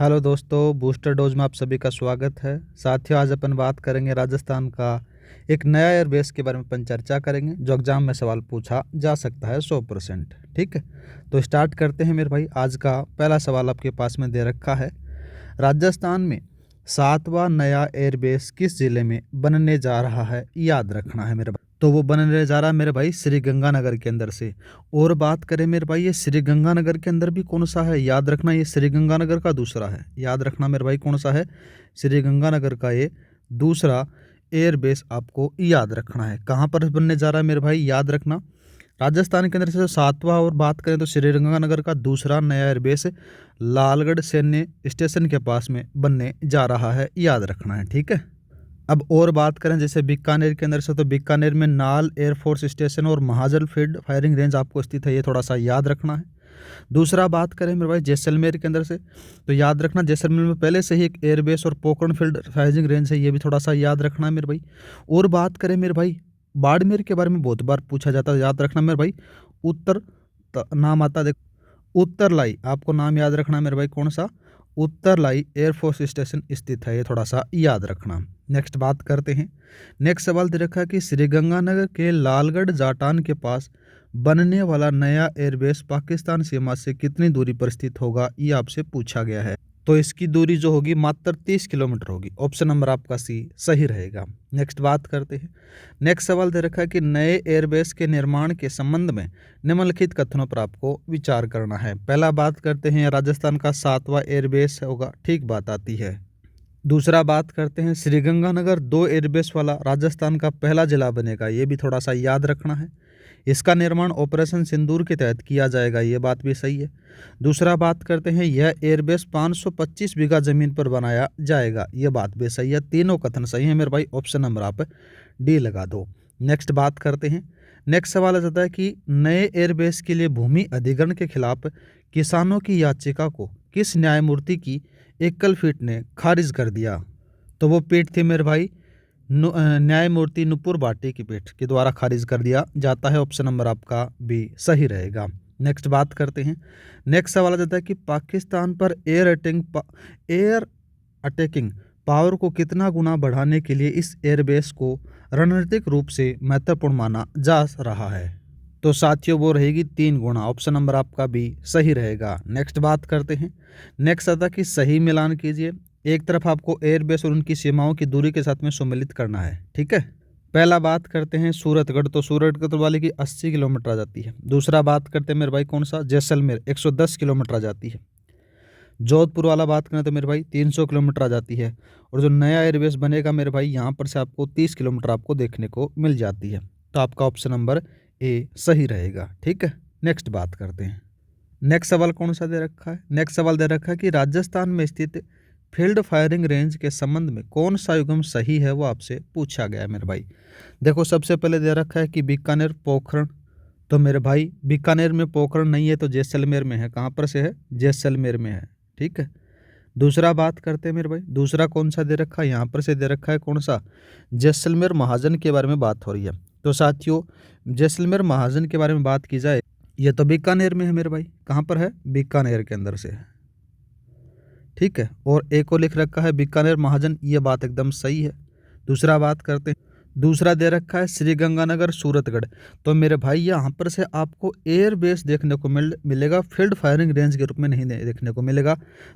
Hello दोस्तों, booster dose में आप सभी का स्वागत है। साथियों, आज अपन बात करेंगे राजस्थान का एक नया एयरबेस के बारे में अपन चर्चा करेंगे जो एग्जाम में सवाल पूछा जा सकता है 100%। ठीक है, तो स्टार्ट करते हैं मेरे भाई। आज का पहला सवाल आपके पास में दे रखा है, राजस्थान में 7वां नया एयरबेस किस जिले में बनने जा रहा है? याद रखना है मेरे भाई। तो वो बनने जा रहा है मेरे भाई श्री गंगानगर के अंदर से। और बात करें मेरे भाई, ये श्री गंगानगर के अंदर भी कौन सा है? याद रखना, ये श्री गंगानगर का दूसरा है। याद रखना मेरे भाई, कौन सा है? श्री गंगानगर का ये दूसरा एयरबेस आपको याद रखना है। कहाँ पर बनने जा रहा है मेरे भाई? याद रखना, राजस्थान के अंदर से 7वां। और बात करें तो श्रीगंगानगर का दूसरा नया एयरबेस लालगढ़ सैन्य स्टेशन के पास में बनने जा रहा है। याद रखना है, ठीक है। अब और बात करें जैसे बीकानेर के अंदर से, तो बीकानेर में नाल एयरफोर्स स्टेशन और महाजल फील्ड फायरिंग रेंज आपको स्थित है। ये थोड़ा सा याद रखना है। दूसरा बात करें मेरे भाई जैसलमेर के अंदर से, तो याद रखना जैसलमेर में पहले से ही एक एयरबेस और पोखरण फील्ड फायरिंग रेंज है। ये भी थोड़ा सा याद रखना है मेरे भाई। और बात करें मेरे भाई बाड़मेर के बारे में, बहुत बार पूछा जाता है, याद रखना मेरे भाई। उत्तर नाम आता, देख उत्तरलाई, आपको नाम याद रखना है मेरे भाई। कौन सा? उत्तरलाई एयरफोर्स स्टेशन स्थित है। ये थोड़ा सा याद रखना। नेक्स्ट बात करते हैं। नेक्स्ट सवाल दे रखा है कि श्रीगंगानगर के लालगढ़ जाटान के पास बनने वाला नया एयरबेस पाकिस्तान सीमा से कितनी दूरी पर स्थित होगा? ये आपसे पूछा गया है। तो इसकी दूरी जो होगी मात्र 30 किलोमीटर होगी। ऑप्शन नंबर आपका सी सही रहेगा। नेक्स्ट बात करते हैं। नेक्स्ट सवाल दे रखा है कि नए एयरबेस के निर्माण के संबंध में निम्नलिखित कथनों पर आपको विचार करना है। पहला बात करते हैं, राजस्थान का 7वां एयरबेस होगा, ठीक बात आती है। दूसरा बात करते हैं, श्रीगंगानगर 2 एयरबेस वाला राजस्थान का पहला जिला बनेगा। ये भी थोड़ा सा याद रखना है। इसका निर्माण ऑपरेशन सिंदूर के तहत किया जाएगा। ये बात भी सही है। दूसरा बात करते हैं, यह एयरबेस 525 बीघा जमीन पर बनाया जाएगा। ये बात भी सही है। तीनों कथन सही है मेरे भाई। ऑप्शन नंबर आप डी लगा दो। नेक्स्ट बात करते हैं। नेक्स्ट सवाल आ जाता है कि नए एयरबेस के लिए भूमि अधिग्रहण के खिलाफ किसानों की याचिका को किस न्यायमूर्ति की एकल पीठ ने खारिज कर दिया? तो वो पीठ थी मेरे भाई न्यायमूर्ति नुपुर भाटी की पीठ के द्वारा खारिज कर दिया जाता है। ऑप्शन नंबर आपका भी सही रहेगा। नेक्स्ट बात करते हैं। नेक्स्ट सवाल आ जाता है कि पाकिस्तान पर एयर अटैकिंग पावर को कितना गुना बढ़ाने के लिए इस एयरबेस को रणनीतिक रूप से महत्वपूर्ण माना जा रहा है? तो साथियों वो रहेगी 3 गुना। ऑप्शन नंबर आपका भी सही रहेगा। नेक्स्ट बात करते हैं। नेक्स्ट आता कि सही मिलान कीजिए। एक तरफ आपको एयरबेस और उनकी सीमाओं की दूरी के साथ में सम्मिलित करना है, ठीक है। पहला बात करते हैं सूरतगढ़, तो सूरतगढ़ वाले की 80 किलोमीटर आ जाती है। दूसरा बात करते हैं मेरे भाई कौन सा? जैसलमेर 110 किलोमीटर आ जाती है। जोधपुर वाला बात करें तो मेरे भाई 300 किलोमीटर आ जाती है। और जो नया एयरबेस बनेगा मेरे भाई, यहाँ पर से आपको 30 किलोमीटर आपको देखने को मिल जाती है। तो आपका ऑप्शन नंबर ए सही रहेगा, ठीक है। नेक्स्ट बात करते हैं। नेक्स्ट सवाल कौन सा दे रखा है? नेक्स्ट सवाल दे रखा है कि राजस्थान में स्थित फील्ड फायरिंग रेंज के संबंध में कौन सा युग्म सही है? वो आपसे पूछा गया है मेरे भाई। देखो सबसे पहले दे रखा है कि बीकानेर पोखरण, तो मेरे भाई बीकानेर में पोखरण नहीं है, तो जैसलमेर में है। कहाँ पर से है? जैसलमेर में है, ठीक है। दूसरा बात करते हैं मेरे भाई, दूसरा कौन सा दे रखा है? यहाँ पर से दे रखा है कौन सा? जैसलमेर महाजन के बारे में बात हो रही है। तो साथियों जैसलमेर महाजन के बारे में बात की जाए, ये तो बीकानेर में है मेरे भाई। कहाँ पर है? बीकानेर के अंदर से है, ठीक है। और एक को लिख रखा है बीकानेर महाजन, ये बात एकदम सही है। दूसरा बात करते हैं। दूसरा दे रखा है श्रीगंगानगर सूरतगढ़, तो मेरे भाई यहाँ पर से आपको एयरबेस देखने को मिलेगा, फील्ड फायरिंग रेंज के रूप में नहीं देखने को मिलेगा।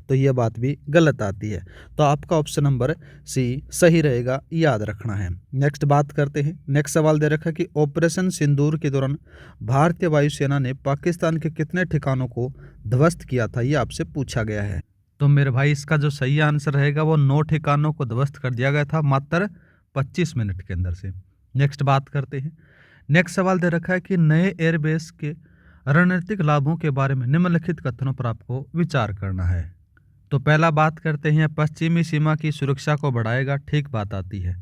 तो ये बात भी गलत आती है। तो आपका ऑप्शन नंबर सी सही रहेगा, याद रखना है। नेक्स्ट बात करते हैं। नेक्स्ट सवाल दे रखा है कि ऑपरेशन सिंदूर के दौरान भारतीय वायुसेना ने पाकिस्तान के कितने ठिकानों को ध्वस्त किया था? ये आपसे पूछा गया है। तो मेरे भाई इसका जो सही आंसर रहेगा वो 9 ठिकानों को ध्वस्त कर दिया गया था मात्र 25 मिनट के अंदर से। नेक्स्ट बात करते हैं। नेक्स्ट सवाल दे रखा है कि नए एयरबेस के रणनीतिक लाभों के बारे में निम्नलिखित कथनों पर आपको विचार करना है। तो पहला बात करते हैं, पश्चिमी सीमा की सुरक्षा को बढ़ाएगा, ठीक बात आती है।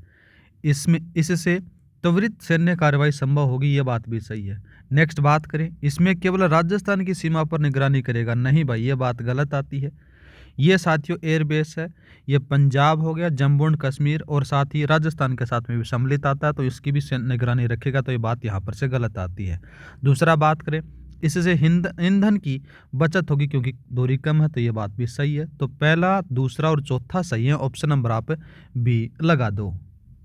इससे त्वरित सैन्य कार्रवाई संभव होगी, ये बात भी सही है। नेक्स्ट बात करें, इसमें केवल राजस्थान की सीमा पर निगरानी करेगा, नहीं भाई ये बात गलत आती है। ये साथियों एयरबेस है, ये पंजाब हो गया, जम्मू एंड कश्मीर और साथ ही राजस्थान के साथ में भी सम्मिलित आता है, तो इसकी भी निगरानी रखेगा। तो ये बात यहाँ पर से गलत आती है। दूसरा बात करें, इससे ईंधन की बचत होगी क्योंकि दूरी कम है, तो ये बात भी सही है। तो पहला, दूसरा और चौथा सही है, ऑप्शन नंबर आप बी लगा दो।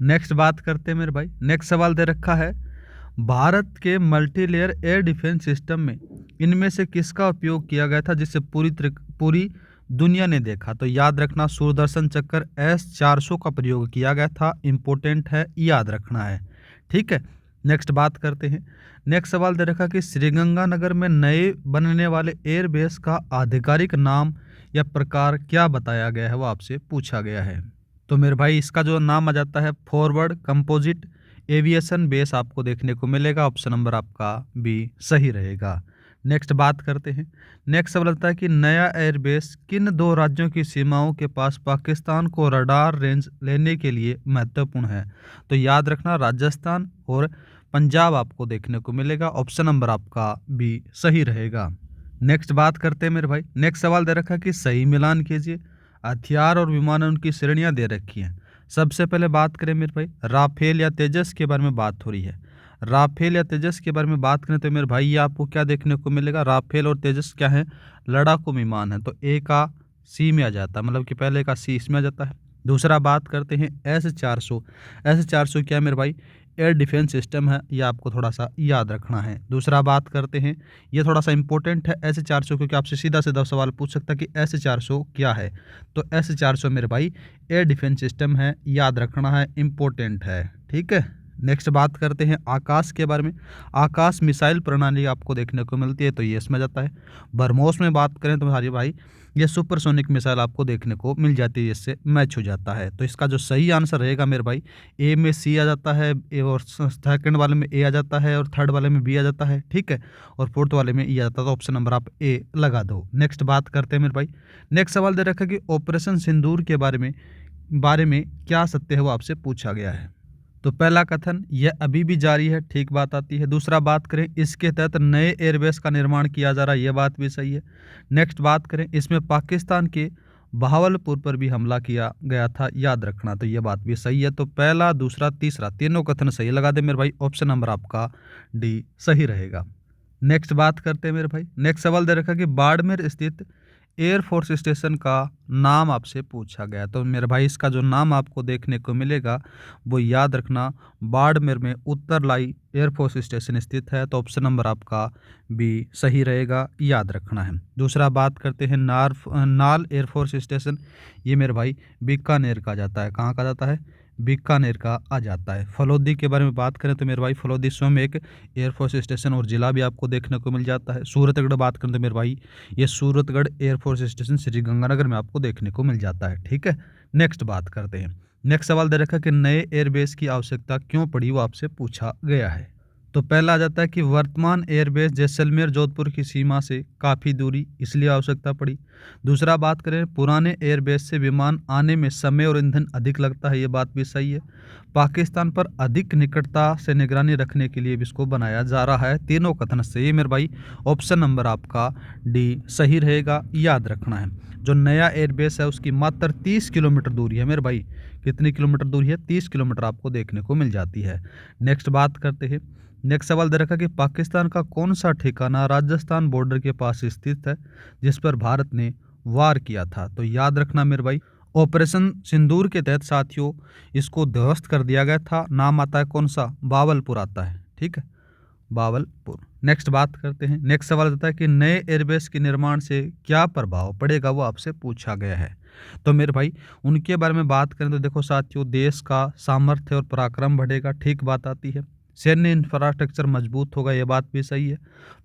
नेक्स्ट बात करते हैं मेरे भाई। नेक्स्ट सवाल दे रखा है, भारत के मल्टीलेयर एयर डिफेंस सिस्टम में इनमें से किसका उपयोग किया गया था जिसे पूरी दुनिया ने देखा? तो याद रखना, सूरदर्शन चक्र S-400 का प्रयोग किया गया था। इंपॉर्टेंट है, याद रखना है, ठीक है। नेक्स्ट बात करते हैं। नेक्स्ट सवाल दे रखा कि श्रीगंगानगर में नए बनने वाले एयरबेस का आधिकारिक नाम या प्रकार क्या बताया गया है, वो आपसे पूछा गया है। तो मेरे भाई इसका जो नाम आ जाता है फॉरवर्ड कंपोजिट एविएशन बेस आपको देखने को मिलेगा। ऑप्शन नंबर आपका बी सही रहेगा। नेक्स्ट बात करते हैं। नेक्स्ट सवाल आता है कि नया एयरबेस किन दो राज्यों की सीमाओं के पास पाकिस्तान को रडार रेंज लेने के लिए महत्वपूर्ण है? तो याद रखना, राजस्थान और पंजाब आपको देखने को मिलेगा। ऑप्शन नंबर आपका बी सही रहेगा। नेक्स्ट बात करते हैं मेरे भाई। नेक्स्ट सवाल दे रखा कि सही मिलान कीजिए। हथियार और विमान उनकी श्रेणियां दे रखी हैं। सबसे पहले बात करें मेरे भाई, राफेल या तेजस के बारे में बात हो रही है। राफेल या तेजस के बारे में बात करें तो मेरे भाई ये आपको क्या देखने को मिलेगा, राफेल और तेजस क्या है, लड़ाकू विमान है। तो ए का सी में आ जाता है, मतलब कि पहले का सी इसमें आ जाता है। दूसरा बात करते हैं S-400। S-400 क्या है मेरे भाई, एयर डिफेंस सिस्टम है, ये आपको थोड़ा सा याद रखना है। दूसरा बात करते हैं, ये थोड़ा सा इंपॉर्टेंट है S-400 क्योंकि आपसे सीधा सीधा सवाल पूछ सकता है कि S-400 क्या है। तो S-400 मेरे भाई एयर डिफेंस सिस्टम है, याद रखना है, इंपॉर्टेंट है, ठीक है। नेक्स्ट बात करते हैं आकाश के बारे में। आकाश मिसाइल प्रणाली आपको देखने को मिलती है, तो ये इसमें जाता है। ब्रह्मोस में बात करें तो हमारे भाई ये सुपरसोनिक मिसाइल आपको देखने को मिल जाती है, इससे मैच हो जाता है। तो इसका जो सही आंसर रहेगा मेरे भाई, ए में सी आ जाता है, ए और सेकंड वाले में ए आ जाता है और थर्ड वाले में बी आ जाता है, ठीक है, और फोर्थ वाले में ई आ जाता है। तो ऑप्शन नंबर आप ए लगा दो। नेक्स्ट बात करते हैं मेरे भाई। नेक्स्ट सवाल दे रखा कि ऑपरेशन सिंदूर के बारे में क्या सत्य है, वो आपसे पूछा गया है। तो पहला कथन, यह अभी भी जारी है, ठीक बात आती है। दूसरा बात करें, इसके तहत नए एयरबेस का निर्माण किया जा रहा है, यह बात भी सही है। नेक्स्ट बात करें, इसमें पाकिस्तान के बहावलपुर पर भी हमला किया गया था, याद रखना, तो यह बात भी सही है। तो पहला, दूसरा, तीसरा तीनों कथन सही लगा दे मेरे भाई। ऑप्शन नंबर आपका डी सही रहेगा। नेक्स्ट बात करते हैं मेरे भाई। नेक्स्ट सवाल दे रखा कि बाड़मेर स्थित एयरफोर्स स्टेशन का नाम आपसे पूछा गया। तो मेरे भाई इसका जो नाम आपको देखने को मिलेगा वो याद रखना, बाड़मेर में उत्तरलाई एयरफोर्स स्टेशन स्थित है। तो ऑप्शन नंबर आपका बी सही रहेगा, याद रखना है। दूसरा बात करते हैं नाल एयरफोर्स स्टेशन, ये मेरे भाई बीकानेर का जाता है। कहाँ का जाता है, बीकानेर का आ जाता है। फलोदी के बारे में बात करें तो मेरे भाई फलोदी स्वयं एक एयरफोर्स स्टेशन और ज़िला भी आपको देखने को मिल जाता है। सूरतगढ़ बात करें तो मेरे भाई ये सूरतगढ़ एयरफोर्स स्टेशन श्रीगंगानगर में आपको देखने को मिल जाता है, ठीक है। नेक्स्ट बात करते हैं। नेक्स्ट सवाल दे रखा कि नए एयरबेस की आवश्यकता क्यों पड़ी, वो आपसे पूछा गया है। तो पहला आ जाता है कि वर्तमान एयरबेस जैसलमेर जोधपुर की सीमा से काफ़ी दूरी, इसलिए आवश्यकता पड़ी। दूसरा बात करें, पुराने एयरबेस से विमान आने में समय और ईंधन अधिक लगता है, ये बात भी सही है। पाकिस्तान पर अधिक निकटता से निगरानी रखने के लिए भी इसको बनाया जा रहा है। तीनों कथन सही मेरे भाई। ऑप्शन नंबर आपका डी सही रहेगा, याद रखना है। जो नया एयरबेस है उसकी मात्र 30 किलोमीटर दूरी है मेरे भाई। कितनी किलोमीटर दूरी है, 30 किलोमीटर आपको देखने को मिल जाती है। नेक्स्ट बात करते हैं। नेक्स्ट सवाल दे रखा कि पाकिस्तान का कौन सा ठिकाना राजस्थान बॉर्डर के पास स्थित है जिस पर भारत ने वार किया था? तो याद रखना मेरे भाई, ऑपरेशन सिंदूर के तहत साथियों इसको ध्वस्त कर दिया गया था। नाम आता है कौन सा, बावलपुर आता है, ठीक है, बावलपुर। नेक्स्ट बात करते हैं। नेक्स्ट सवाल आता है कि नए एयरबेस के निर्माण से क्या प्रभाव पड़ेगा, वो आपसे पूछा गया है। तो मेरे भाई उनके बारे में बात करें तो देखो साथियों, देश का सामर्थ्य और पराक्रम बढ़ेगा, ठीक बात आती है। सैन्य इंफ्रास्ट्रक्चर मजबूत होगा, ये बात भी सही है।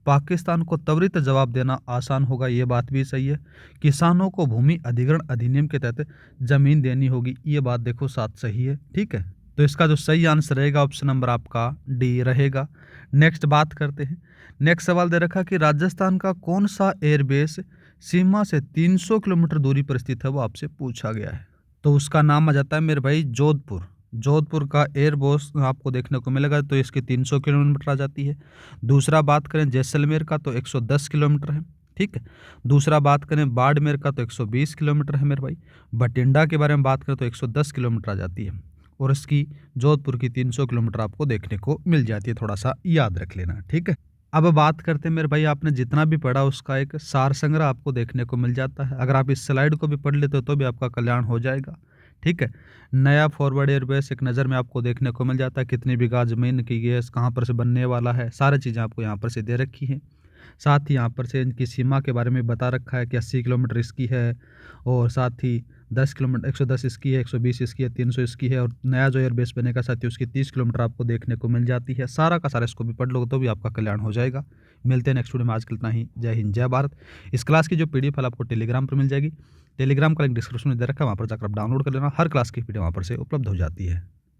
पाकिस्तान को त्वरित जवाब देना आसान होगा, ये बात भी सही है। किसानों को भूमि अधिग्रहण अधिनियम के तहत जमीन देनी होगी, ये बात देखो साथ सही है, ठीक है। तो इसका जो सही आंसर रहेगा ऑप्शन नंबर आपका डी रहेगा। नेक्स्ट बात करते हैं। नेक्स्ट सवाल दे रखा कि राजस्थान का कौन सा एयरबेस सीमा से 300 किलोमीटर दूरी पर स्थित है, वो आपसे पूछा गया है। तो उसका नाम आ जाता है मेरे भाई जोधपुर। जोधपुर का एयरबेस आपको देखने को मिलेगा, तो इसकी 300 किलोमीटर आ जाती है। दूसरा बात करें जैसलमेर का तो 110 kilometer है, ठीक है। दूसरा बात करें बाड़मेर का तो 120 किलोमीटर है मेरे भाई। बठिंडा के बारे में बात करें तो 110 किलोमीटर आ जाती है और इसकी जोधपुर की 300 किलोमीटर आपको देखने को मिल जाती है, थोड़ा सा याद रख लेना, ठीक है। अब बात करते हैं मेरे भाई, आपने जितना भी पढ़ा उसका एक सार संग्रह आपको देखने को मिल जाता है। अगर आप इस स्लाइड को भी पढ़ लेते हो तो भी आपका कल्याण हो जाएगा। ठीक है, नया फॉरवर्ड एयरबेस एक नज़र में आपको देखने को मिल जाता है, कितनी बीघा ज़मीन की गैस कहाँ पर से बनने वाला है, सारी चीज़ें आपको यहाँ पर से दे रखी हैं। साथ ही यहाँ पर से इनकी सीमा के बारे में बता रखा है कि 80 किलोमीटर इसकी है, और साथ ही 10 किलोमीटर 110 इसकी है, 120 इसकी है, 300 इसकी है, और नया जो एयरबेस बनेगा साथ ही उसकी 30 किलोमीटर आपको देखने को मिल जाती है। सारा का सारा इसको भी पढ़ लोगे तो भी आपका कल्याण हो जाएगा। मिलते हैं नेक्स्ट वीडियो में, आज के लिए इतना ही। जय हिंद, जय भारत। इस क्लास की जो पीडीएफ फाइल आपको टेलीग्राम पर मिल जाएगी। टेलीग्राम का लिंक डिस्क्रिप्शन में दे रखा है, वहाँ पर जाकर आप डाउनलोड कर लेना। हर क्लास की पीडीएफ वहाँ पर से उपलब्ध हो जाती है।